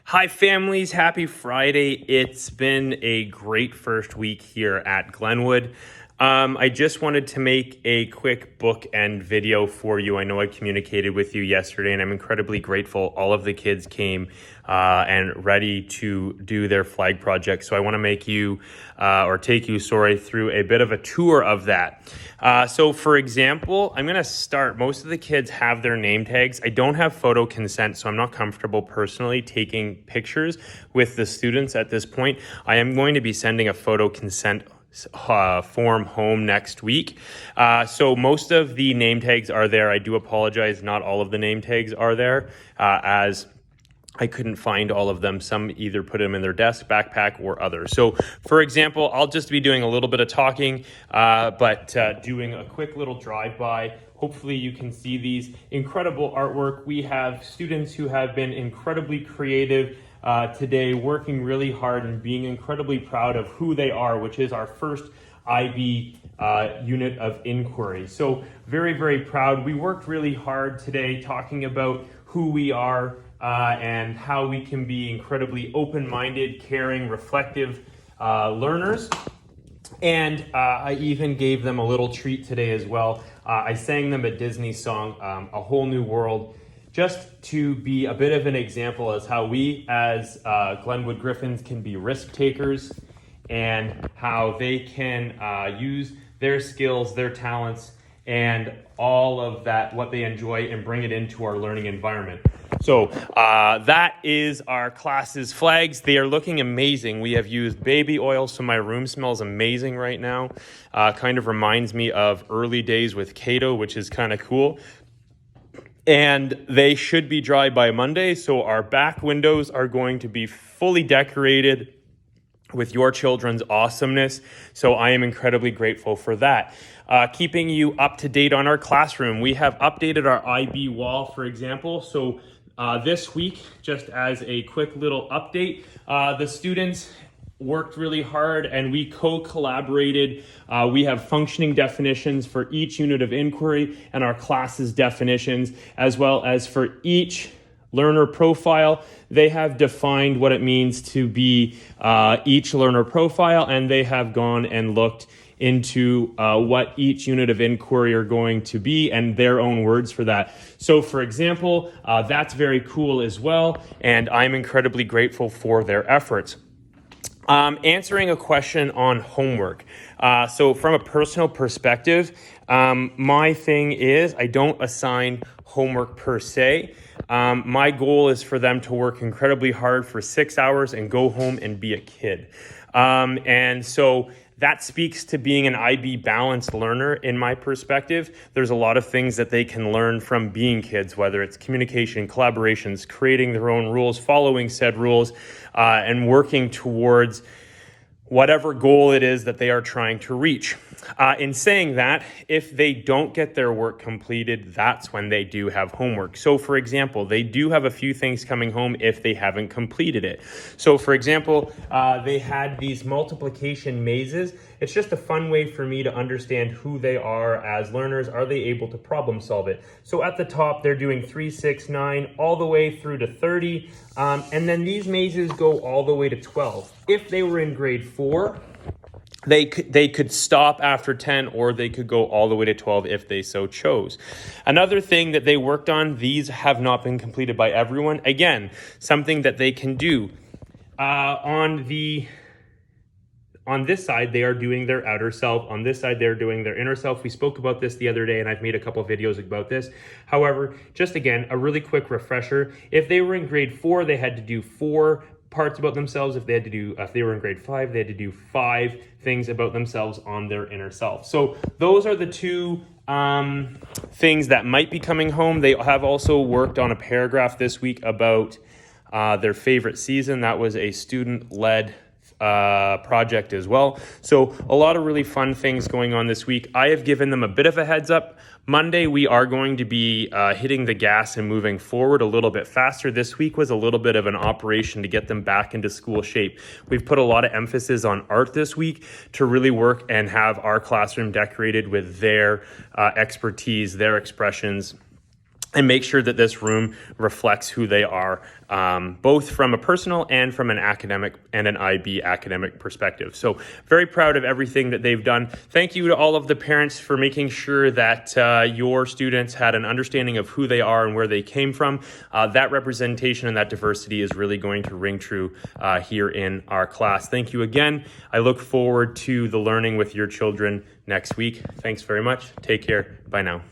Hi, families. Happy Friday. It's been a great first week here at Glenwood. I just wanted to make a quick bookend video for you. I know I communicated with you yesterday, and I'm incredibly grateful. All of the kids came and ready to do their flag project. So I want to make you, take you, through a bit of a tour of that. So for example, I'm going to start. Most of the kids have their name tags. I don't have photo consent, so I'm not comfortable personally taking pictures with the students at this point. I am going to be sending a photo consent form home next week. So most of the name tags are there. I do apologize. Not all of the name tags are there as I couldn't find all of them. Some either put them in their desk, backpack, or other. So for example, I'll just be doing a little bit of talking, but doing a quick little drive-by. Hopefully you can see these incredible artwork. We have students who have been incredibly creative today, working really hard and being incredibly proud of who they are, which is our first IB unit of inquiry. So very, very proud. We worked really hard today talking about who we are and how we can be incredibly open-minded, caring, reflective learners. And I even gave them a little treat today as well. I sang them a Disney song, A Whole New World, just to be a bit of an example as how we as Glenwood Griffins can be risk takers and how they can use their skills, their talents, and all of that, what they enjoy, and bring it into our learning environment. So that is our class's flags. They are looking amazing. We have used baby oil, so my room smells amazing right now. Kind of reminds me of early days with Cato, which is kind of cool. And they should be dry by Monday, so our back windows are going to be fully decorated with your children's awesomeness. So I am incredibly grateful for that. Keeping you up to date on our classroom, we have updated our IB wall, for example. So this week, just as a quick little update, the students worked really hard and we co-collaborated. We have functioning definitions for each unit of inquiry and our class's definitions, as well as for each learner profile. They have defined what it means to be each learner profile, and they have gone and looked into what each unit of inquiry are going to be and their own words for that. So for example, that's very cool as well, and I'm incredibly grateful for their efforts. Answering a question on homework. So from a personal perspective, my thing is I don't assign homework per se. My goal is for them to work incredibly hard for 6 hours and go home and be a kid. And so that speaks to being an IB balanced learner in my perspective. There's a lot of things that they can learn from being kids, whether it's communication, collaborations, creating their own rules, following said rules, and working towards whatever goal it is that they are trying to reach. In saying that, if they don't get their work completed, that's when they do have homework. So for example, they do have a few things coming home if they haven't completed it. So for example, they had these multiplication mazes. It's just a fun way for me to understand who they are as learners. Are they able to problem solve it? So at the top, they're doing 3, 6, 9, all the way through to 30. And then these mazes go all the way to 12. If they were in grade 4, they could stop after 10, or they could go all the way to 12 if they so chose. Another thing that they worked on, these have not been completed by everyone. Again, something that they can do. On this side, they are doing their outer self. On this side, they're doing their inner self. We spoke about this the other day, and I've made a couple of videos about this. However, just again, a really quick refresher. If they were in grade 4, they had to do 4 parts about themselves. If they were in grade 5, they had to do 5 things about themselves on their inner self. So those are the two things that might be coming home. They have also worked on a paragraph this week about their favorite season. That was a student-led project as well. So a lot of really fun things going on this week. I have given them a bit of a heads up. Monday, we are going to be hitting the gas and moving forward a little bit faster. This week was a little bit of an operation to get them back into school shape. We've put a lot of emphasis on art this week to really work and have our classroom decorated with their expertise, their expressions, and make sure that this room reflects who they are, both from a personal and from an academic and an IB academic perspective. So very proud of everything that they've done. Thank you to all of the parents for making sure that your students had an understanding of who they are and where they came from. That representation and that diversity is really going to ring true here in our class. Thank you again. I look forward to the learning with your children next week. Thanks very much. Take care. Bye now.